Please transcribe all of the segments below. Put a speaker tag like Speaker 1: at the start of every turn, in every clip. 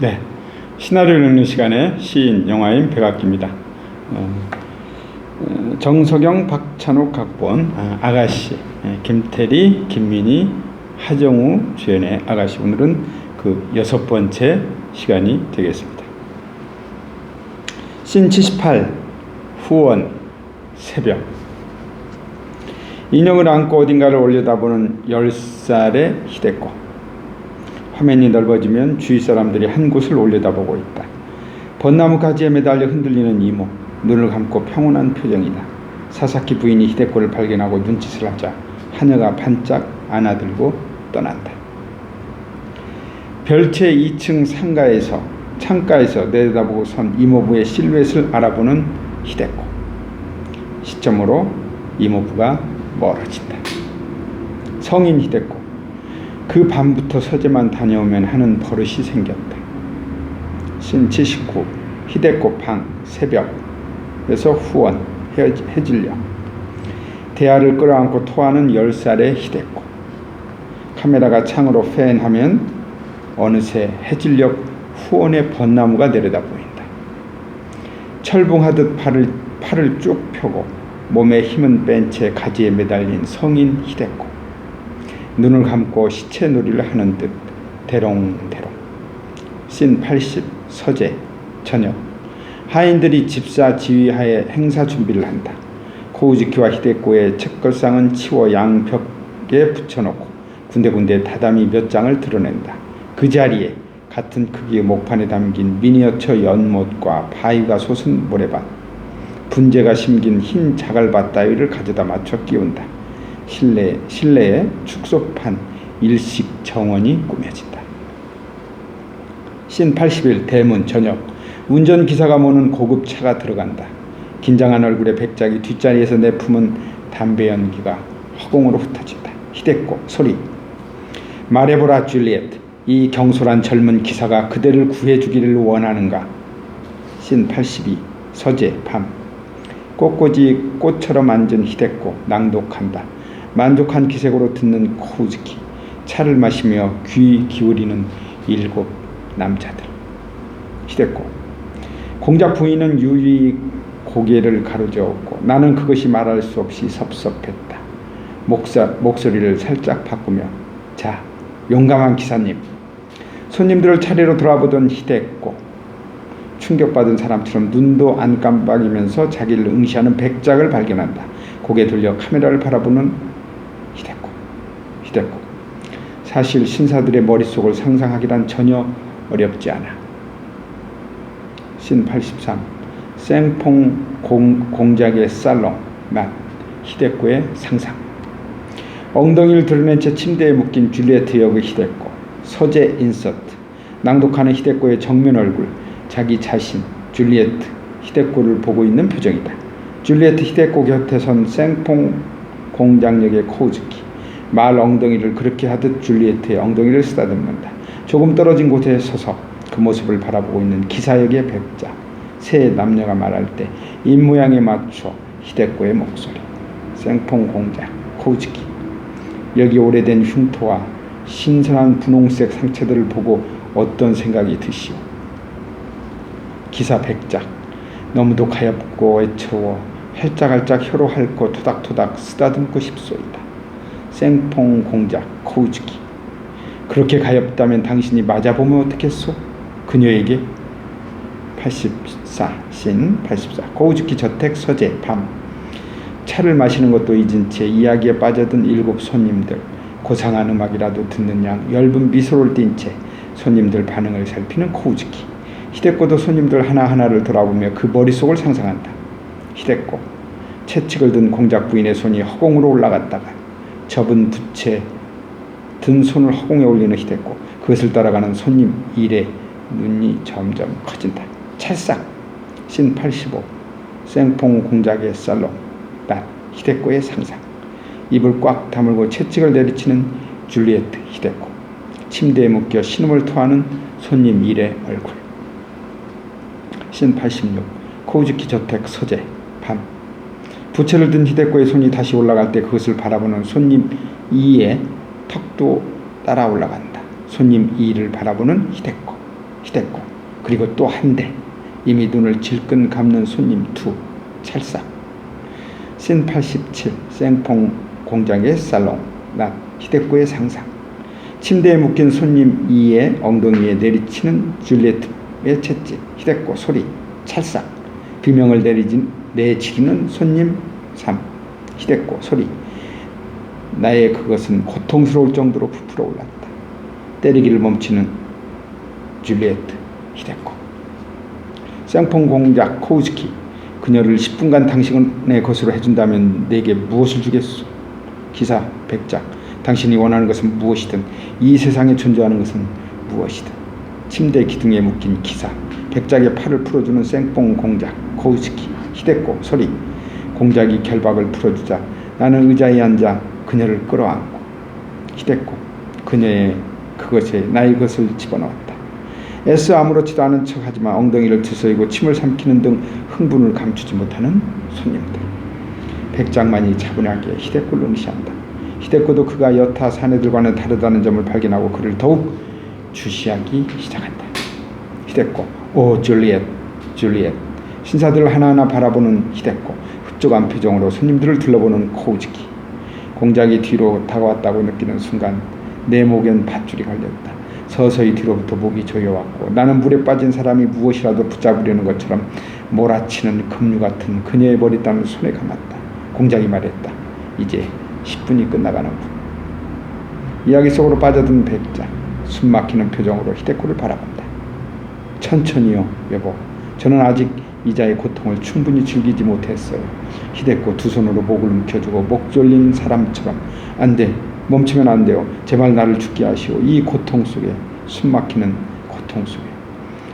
Speaker 1: 네, 시나리오를 읽는 시간에 시인 영화인 백악기입니다. 정석영, 박찬욱 각본 아가씨, 김태리, 김민희, 하정우 주연의 아가씨. 오늘은 그 6번째 시간이 되겠습니다. 씬 78 후원 새벽. 인형을 안고 어딘가를 올려다보는 10살의 희대꼬. 화면이 넓어지면 주위 사람들이 한 곳을 올려다보고 있다. 벚나무 가지에 매달려 흔들리는 이모, 눈을 감고 평온한 표정이다. 사사키 부인이 희대꼬를 발견하고 눈짓을 하자 하녀가 반짝 안아들고 떠난다. 별채 2층 창가에서 내려다보고 선 이모부의 실루엣을 알아보는 희대꼬. 시점으로 이모부가 멀어진다. 성인 희대꼬. 그 밤부터 서재만 다녀오면 하는 버릇이 생겼다. 씬 79 희대꼬 방 새벽에서 후원 해질녘. 대야를 끌어안고 토하는 10살의 희대꼬. 카메라가 창으로 팬하면 어느새 해질녘 후원의 벚나무가 내려다 보인다. 철봉하듯 팔을 쭉 펴고 몸에 힘은 뺀 채 가지에 매달린 성인 희대꼬. 눈을 감고 시체놀이를 하는 듯 대롱대롱. 씬 80 서재 저녁. 하인들이 집사 지휘하에 행사 준비를 한다. 코우즈키와 히데코의 책걸상은 치워 양벽에 붙여놓고 군데군데 다다미 몇 장을 드러낸다. 그 자리에 같은 크기의 목판에 담긴 미니어처 연못과 바위가 솟은 모래밭, 분재가 심긴 흰 자갈밭 따위를 가져다 맞춰 끼운다. 실내에 축소판 일식 정원이 꾸며진다. 씬 81 대문 저녁. 운전기사가 모는 고급 차가 들어간다. 긴장한 얼굴에 백작이 뒷자리에서 내품은 담배 연기가 허공으로 흩어진다. 희대꼬 소리. 말해보라 줄리엣. 이 경솔한 젊은 기사가 그대를 구해주기를 원하는가. 씬 82 서재 밤. 꽃꽂이 꽃처럼 앉은 희대꼬 낭독한다. 만족한 기색으로 듣는 코우즈키. 차를 마시며 귀 기울이는 7 남자들. 희대꼬. 공작 부인은 유유히 고개를 가로저었고 나는 그것이 말할 수 없이 섭섭했다. 목소리를 살짝 바꾸며 자, 용감한 기사님. 손님들을 차례로 돌아보던 희대꼬. 충격받은 사람처럼 눈도 안 깜빡이면서 자기를 응시하는 백작을 발견한다. 고개 돌려 카메라를 바라보는 희대꼬. 사실 신사들의 머릿속을 상상하기란 전혀 어렵지 않아. 씬 83 생퐁 공작의 살롱 맛. 희대꼬의 상상. 엉덩이를 드러낸 채 침대에 묶인 줄리에트 역의 희대꼬. 서재 인서트. 낭독하는 희대꼬의 정면 얼굴. 자기 자신 줄리에트 희대꼬를 보고 있는 표정이다. 줄리에트 희대꼬 곁에 선 생퐁 공작 역의 코우즈키. 말 엉덩이를 그렇게 하듯 줄리에트의 엉덩이를 쓰다듬는다. 조금 떨어진 곳에 서서 그 모습을 바라보고 있는 기사역의 백작. 세 남녀가 말할 때 입모양에 맞춰 희대꼬의 목소리. 생퐁 공작 코우즈키. 여기 오래된 흉터와 신선한 분홍색 상처들을 보고 어떤 생각이 드시오. 기사 백작. 너무도 가엾고 애처워 할짝할짝 혀로 핥고 토닥토닥 쓰다듬고 싶소이다. 생퐁 공작 코우즈키. 그렇게 가엾다면 당신이 맞아보면 어떻겠소? 그녀에게. 84 씬 84 코우즈키 저택 서재 밤. 차를 마시는 것도 잊은 채 이야기에 빠져든 7 손님들. 고상한 음악이라도 듣는 양 엷은 미소를 띤 채 손님들 반응을 살피는 코우즈키. 희대꼬도 손님들 하나하나를 돌아보며 그 머릿속을 상상한다. 희대꼬. 채찍을 든 공작 부인의 손이 허공으로 올라갔다가 접은 부채 든 손을 허공에 올리는 희대꼬. 그것을 따라가는 손님 일의 눈이 점점 커진다. 찰싹. 씬 85 생퐁 공작의 살롱 낮. 희대꼬의 상상. 입을 꽉 다물고 채찍을 내리치는 줄리에트 희대꼬. 침대에 묶여 신음을 토하는 손님 일의 얼굴. 씬 86 코우즈키 저택 서재 밤. 부채를 든 희대꼬의 손이 다시 올라갈 때 그것을 바라보는 손님 2의 턱도 따라 올라간다. 손님 2를 바라보는 희대꼬. 히데코. 그리고 또 한 대. 이미 눈을 질끈 감는 손님 2. 찰싹. 씬 87. 생퐁 공작의 살롱. 낮. 히데코의 상상. 침대에 묶인 손님 2의 엉덩이에 내리치는 줄리엣의 채찍. 히데코 소리. 찰싹. 비명을 내지르는 손님 3. 히데코 소리. 나의 그것은 고통스러울 정도로 부풀어 올랐다. 때리기를 멈추는 줄리에트. 히데코. 생퐁 공작 코우즈키. 그녀를 10분간 당신의 것으로 해준다면 내게 무엇을 주겠소? 기사 백작. 당신이 원하는 것은 무엇이든, 이 세상에 존재하는 것은 무엇이든. 침대 기둥에 묶인 기사. 백작의 팔을 풀어주는 생퐁 공작 코우즈키. 히데코 소리. 공작이 결박을 풀어주자 나는 의자에 앉아 그녀를 끌어안고. 히데코. 그녀의 그것에 나의 것을 집어넣었다. 애써 아무렇지도 않은 척하지만 엉덩이를 드서이고 침을 삼키는 등 흥분을 감추지 못하는 손님들. 백작만이 차분하게 히데코를 응시한다. 히데코도 그가 여타 사내들과는 다르다는 점을 발견하고 그를 더욱 주시하기 시작한다. 히데코. 오 줄리엣, 줄리엣. 신사들을 하나하나 바라보는 히데코. 흡족한 표정으로 손님들을 둘러보는 코우즈키. 공작이 뒤로 다가왔다고 느끼는 순간 내 목엔 밧줄이 걸렸다. 서서히 뒤로부터 목이 조여왔고 나는 물에 빠진 사람이 무엇이라도 붙잡으려는 것처럼 몰아치는 급류 같은 그녀의 머리땀을 손에 감았다. 공작이 말했다. 이제 10분이 끝나가는군. 이야기 속으로 빠져든 백작. 숨막히는 표정으로 히데코를 바라본다. 천천히요 여보. 저는 아직 이자의 고통을 충분히 즐기지 못했어요. 히데코 두 손으로 목을 움켜주고 목 졸린 사람처럼. 안 돼. 멈추면 안 돼요. 제발 나를 죽게 하시오. 이 고통 속에, 숨막히는 고통 속에.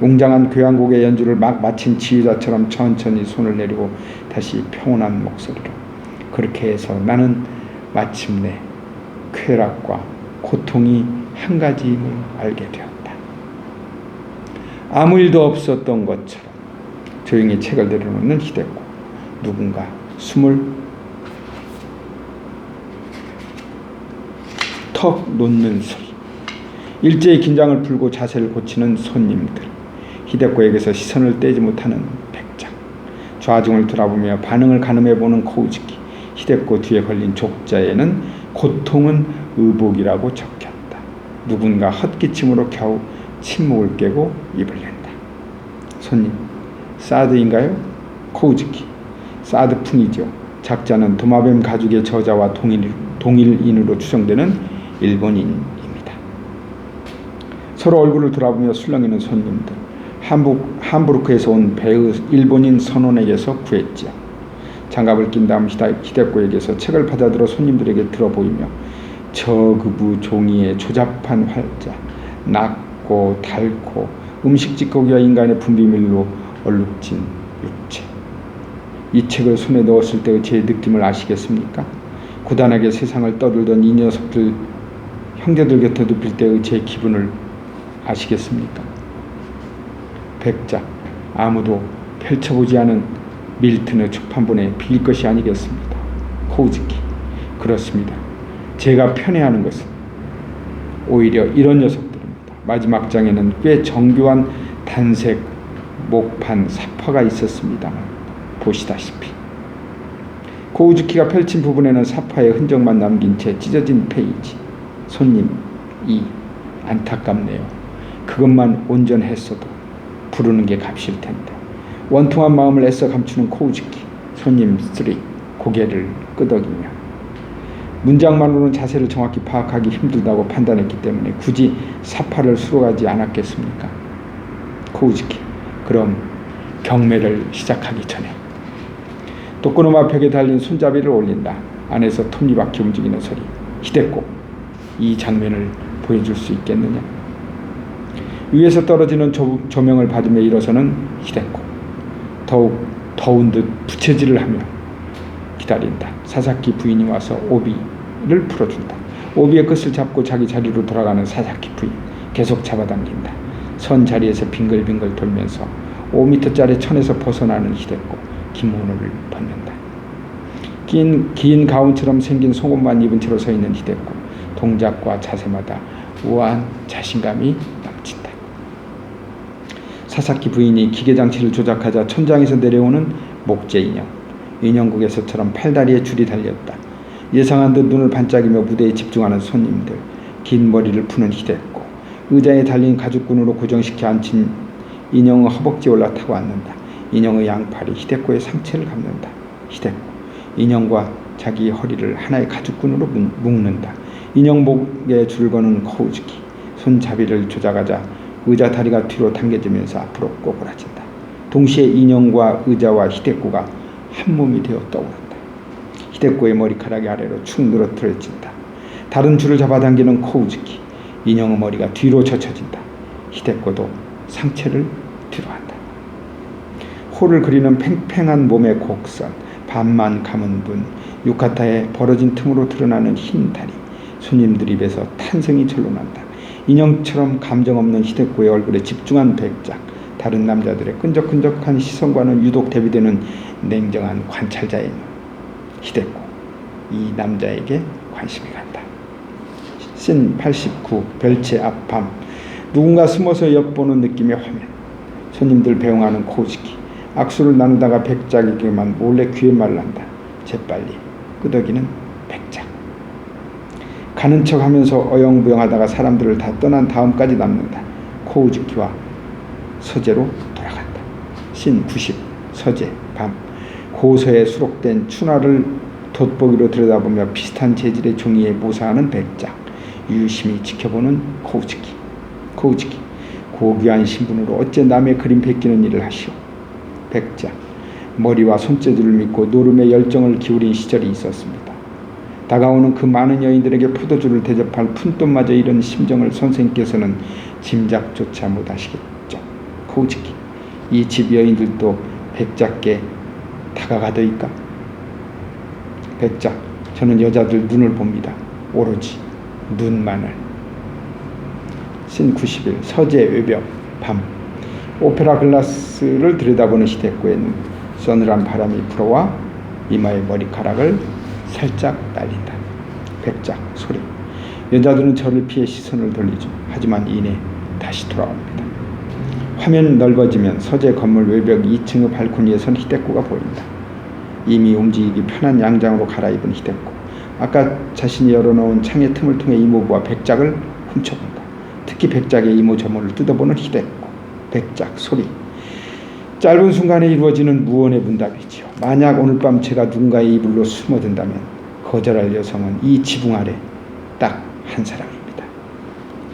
Speaker 1: 웅장한 교향곡의 연주를 막 마친 지휘자처럼 천천히 손을 내리고 다시 평온한 목소리로. 그렇게 해서 나는 마침내 쾌락과 고통이 한 가지임을 알게 되었다. 아무 일도 없었던 것처럼 조용히 책을 내려놓는 히데코. 누군가 숨을 턱 놓는 소리. 일제히 긴장을 풀고 자세를 고치는 손님들. 히데코에게서 시선을 떼지 못하는 백작. 좌중을 돌아보며 반응을 가늠해보는 코우즈키. 히데코 뒤에 걸린 족자에는 고통은 의복이라고 적혔다. 누군가 헛기침으로 겨우 침묵을 깨고 입을 낸다. 손님, 사드인가요? 코우즈키. 사드풍이죠. 작자는 도마뱀 가죽의 저자와 동일인으로 추정되는 일본인입니다. 서로 얼굴을 돌아보며 술렁이는 손님들. 함부르크에서 온 배의 일본인 선원에게서 구했지요. 장갑을 낀 다음 히데코에게서 책을 받아들어 손님들에게 들어보이며 저그부 종이의 조잡한 활자, 낮고 닳고 음식 찌꺼기와 인간의 분비밀로 얼룩진 육체. 이 책을 손에 넣었을 때의 제 느낌을 아시겠습니까? 고단하게 세상을 떠들던 이 녀석들 형제들 곁에 눕힐 때의 제 기분을 아시겠습니까? 백작. 아무도 펼쳐보지 않은 밀튼의 초판본에 빌 것이 아니겠습니다. 코우즈키. 그렇습니다. 제가 편애하는 것은 오히려 이런 녀석들입니다. 마지막 장에는 꽤 정교한 단색 목판 사파가 있었습니다만 보시다시피 코우즈키가 펼친 부분에는 사파의 흔적만 남긴 채 찢어진 페이지. 손님 2. 안타깝네요. 그것만 온전했어도 부르는 게 값일 텐데. 원통한 마음을 애써 감추는 코우즈키. 손님 3. 고개를 끄덕이며. 문장만으로는 자세를 정확히 파악하기 힘들다고 판단했기 때문에 굳이 사파를 수록하지 않았겠습니까? 코우즈키. 그럼 경매를 시작하기 전에. 독구노마 벽에 달린 손잡이를 올린다. 안에서 톱니바퀴 움직이는 소리. 히데코. 이 장면을 보여줄 수 있겠느냐? 위에서 떨어지는 조명을 받으며 일어서는 히데코. 더욱 더운 듯 부채질을 하며 기다린다. 사사키 부인이 와서 오비를 풀어준다. 오비의 끝을 잡고 자기 자리로 돌아가는 사사키 부인. 계속 잡아당긴다. 선 자리에서 빙글빙글 돌면서 5m짜리 천에서 벗어나는 히데코. 기모노를 벗는다. 긴 가운처럼 생긴 속옷만 입은 채로 서 있는 히데코. 동작과 자세마다 우아한 자신감이 넘친다. 사사키 부인이 기계장치를 조작하자 천장에서 내려오는 목재 인형. 인형국에서처럼 팔다리에 줄이 달렸다. 예상한 듯 눈을 반짝이며 무대에 집중하는 손님들. 긴 머리를 푸는 히데코. 의자에 달린 가죽끈으로 고정시켜 앉힌 인형의 허벅지에 올라타고 앉는다. 인형의 양팔이 히데코의 상체를 감는다. 히데코. 인형과 자기 허리를 하나의 가죽끈으로 묶는다. 인형 목에 줄 거는 코우즈키. 손잡이를 조작하자 의자 다리가 뒤로 당겨지면서 앞으로 꼬부라진다. 동시에 인형과 의자와 히데코가 한 몸이 되어 떠오른다. 히데코의 머리카락이 아래로 축 늘어뜨려진다. 다른 줄을 잡아당기는 코우즈키. 인형의 머리가 뒤로 젖혀진다. 히데코도 상체를 뒤로 한다. 호를 그리는 팽팽한 몸의 곡선, 반만 감은 눈, 유카타에 벌어진 틈으로 드러나는 흰 다리, 손님들 입에서 탄성이 절로 난다. 인형처럼 감정 없는 히데코의 얼굴에 집중한 백작, 다른 남자들의 끈적끈적한 시선과는 유독 대비되는 냉정한 관찰자의 눈. 히데코, 이 남자에게 관심이 간다. 씬 89, 별채 앞밤. 누군가 숨어서 엿보는 느낌의 화면. 손님들 배웅하는 코우즈키. 악수를 나누다가 백작에게만 몰래 귀에 말란다. 재빨리 끄덕이는 백작. 가는 척하면서 어영부영하다가 사람들을 다 떠난 다음까지 남는다. 코우즈키와 서재로 돌아간다. 씬 90, 서재, 밤. 고서에 수록된 춘화를 돋보기로 들여다보며 비슷한 재질의 종이에 모사하는 백작. 유심히 지켜보는 코우즈키. 코우즈키. 고귀한 신분으로 어째 남의 그림 베끼는 일을 하시오. 백작. 머리와 손재주를 믿고 노름에 열정을 기울인 시절이 있었습니다. 다가오는 그 많은 여인들에게 포도주를 대접할 푼돈마저 이런 심정을 선생님께서는 짐작조차 못하시겠죠. 코우즈키. 이 집 여인들도 백작께 다가가더이까? 백작. 저는 여자들 눈을 봅니다. 오로지 눈만을. 씬 91, 서재 외벽, 밤. 오페라 글라스를 들여다보는 히데코의 눈. 서늘한 바람이 불어와 이마의 머리카락을 살짝 날린다. 백작, 소리. 여자들은 저를 피해 시선을 돌리죠. 하지만 이내 다시 돌아옵니다. 화면 넓어지면 서재 건물 외벽 2층의 발코니에 선 히데코가 보인다. 이미 움직이기 편한 양장으로 갈아입은 히데코. 아까 자신이 열어놓은 창의 틈을 통해 이모부와 백작을 훔쳐본다. 특히 백작의 이모 저모를 뜯어보는 히데코. 백작, 소리. 짧은 순간에 이루어지는 무언의 문답이지요. 만약 오늘 밤 제가 누군가의 이불로 숨어든다면 거절할 여성은 이 지붕 아래 딱 한 사람입니다.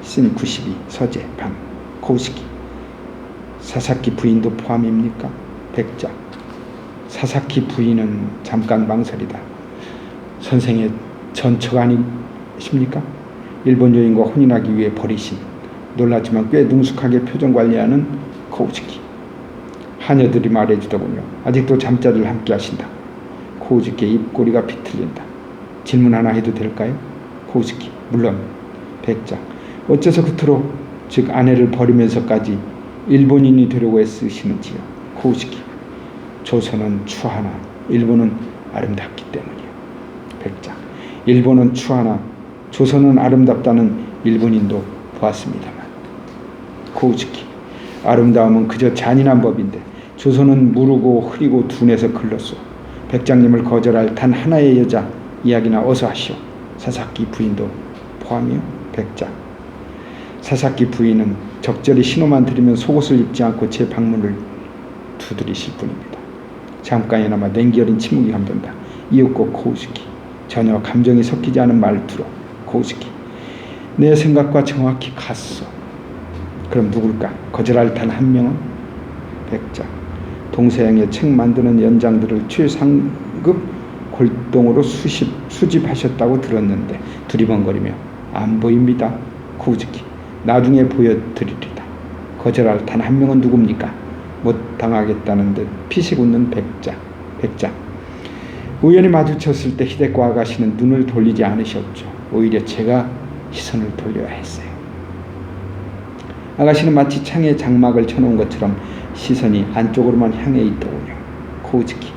Speaker 1: 씬 92, 서재, 밤. 코우즈키. 사사키 부인도 포함입니까? 백작. 사사키 부인은 잠깐 망설이다. 선생의 전처가 아니십니까? 일본 여인과 혼인하기 위해 버리신, 놀랐지만 꽤 능숙하게 표정 관리하는 코우즈키. 하녀들이 말해주더군요. 아직도 잠자리를 함께 하신다. 코우즈키의 입꼬리가 비틀린다. 질문 하나 해도 될까요? 코우즈키. 물론. 백작. 어째서 그토록, 즉 아내를 버리면서까지 일본인이 되려고 애쓰시는지요? 코우즈키. 조선은 추하나 일본은 아름답기 때문이요. 백작. 일본은 추하나 조선은 아름답다는 일본인도 보았습니다만. 코우즈키. 아름다움은 그저 잔인한 법인데 조선은 무르고 흐리고 둔해서 글렀소. 백장님을 거절할 단 하나의 여자 이야기나 어서 하시오. 사사키 부인도 포함이요. 백작. 사사키 부인은 적절히 신호만 드리면 속옷을 입지 않고 제 방문을 두드리실 뿐입니다. 잠깐이나마 냉기 어린 침묵이 감돈다. 이윽고 코우즈키. 전혀 감정이 섞이지 않은 말투로. 코우즈키. 내 생각과 정확히 같소. 그럼 누굴까? 거절할 단 한 명은? 백작. 동서양의 책 만드는 연장들을 최상급 골동으로 수집하셨다고 들었는데 두리번거리며 안 보입니다. 코우즈키. 나중에 보여드리리다. 거절할 단 한 명은 누굽니까? 못 당하겠다는 듯 피식 웃는 백작. 백작. 우연히 마주쳤을 때 히데코 아가씨는 눈을 돌리지 않으셨죠. 오히려 제가 시선을 돌려야 했어요. 아가씨는 마치 창에 장막을 쳐놓은 것처럼 시선이 안쪽으로만 향해 있더군요. 코우즈키.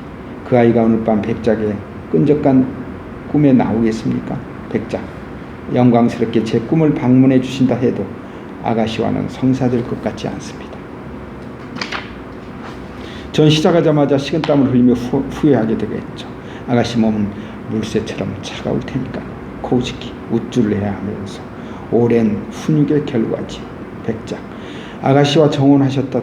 Speaker 1: 그 아이가 오늘 밤 백작의 끈적한 꿈에 나오겠습니까? 백작. 영광스럽게 제 꿈을 방문해 주신다 해도 아가씨와는 성사될 것 같지 않습니다. 전 시작하자마자 식은땀을 흘리며 후회하게 되겠죠. 아가씨 몸은 물새처럼 차가울 테니까 코우지키 우쭐을 해야 하면서 오랜 훈육의 결과지. 백작 아가씨와 정혼하셨다.